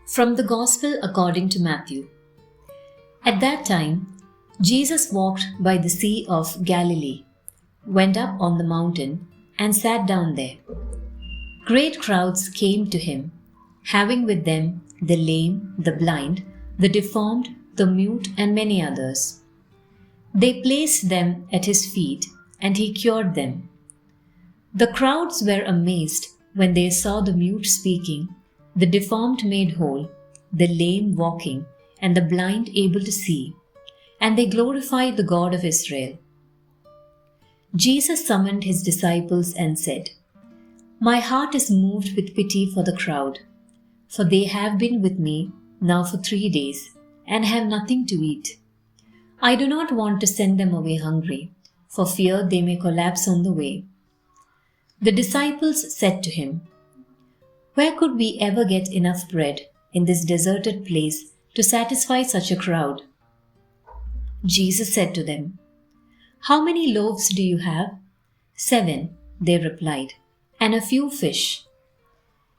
From the Gospel according to Matthew. At that time, Jesus walked by the Sea of Galilee, went up on the mountain, and sat down there. Great crowds came to him, having with them the lame, the blind, the deformed, the mute, and many others. They placed them at his feet, and he cured them. The crowds were amazed when they saw the mute speaking, the deformed made whole, the lame walking, and the blind able to see, and they glorified the God of Israel. Jesus summoned his disciples and said, "My heart is moved with pity for the crowd, for they have been with me now for 3 days and have nothing to eat. I do not want to send them away hungry, for fear they may collapse on the way." The disciples said to him, "Where could we ever get enough bread in this deserted place to satisfy such a crowd?" Jesus said to them, "How many loaves do you have?" "7," they replied, "and a few fish."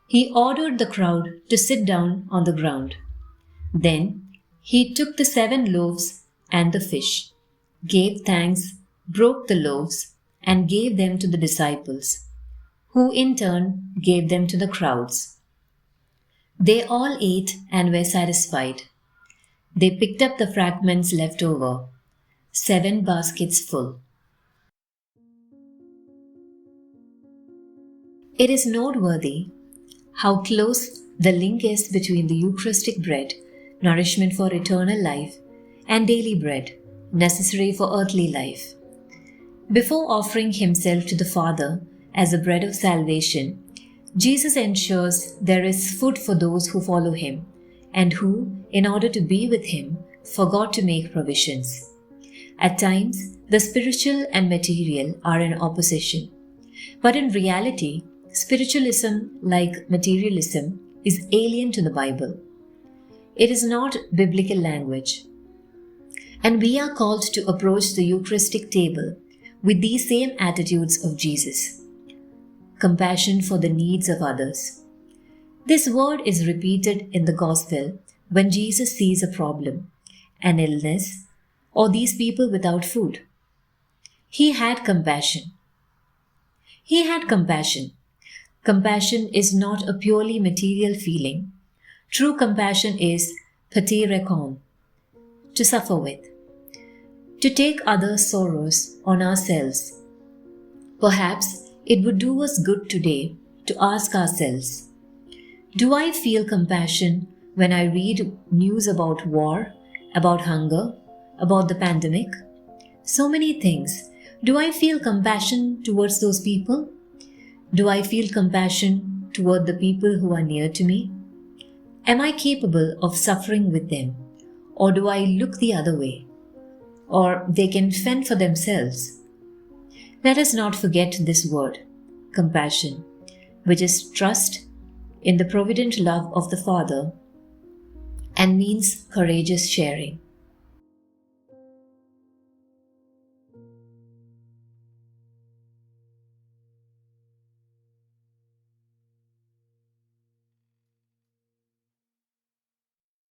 He ordered the crowd to sit down on the ground. Then he took the 7 loaves and the fish, gave thanks, broke the loaves, and gave them to the disciples, who in turn gave them to the crowds. They all ate and were satisfied. They picked up the fragments left over, 7 baskets full. It is noteworthy how close the link is between the Eucharistic bread, nourishment for eternal life, and daily bread, necessary for earthly life. Before offering himself to the Father as the bread of salvation, Jesus ensures there is food for those who follow him and who, in order to be with him, forgot to make provisions. At times, the spiritual and material are in opposition. But in reality, spiritualism, like materialism, is alien to the Bible. It is not biblical language. And we are called to approach the Eucharistic table with these same attitudes of Jesus. Compassion for the needs of others. This word is repeated in the Gospel when Jesus sees a problem, an illness, or these people without food. He had compassion. He had compassion. Compassion is not a purely material feeling. True compassion is paterekon, to suffer with, to take others' sorrows on ourselves. Perhaps it would do us good today to ask ourselves, do I feel compassion when I read news about war, about hunger, about the pandemic? So many things. Do I feel compassion towards those people? Do I feel compassion toward the people who are near to me? Am I capable of suffering with them? Or do I look the other way? Or they can fend for themselves? Let us not forget this word, compassion, which is trust in the provident love of the Father and means courageous sharing.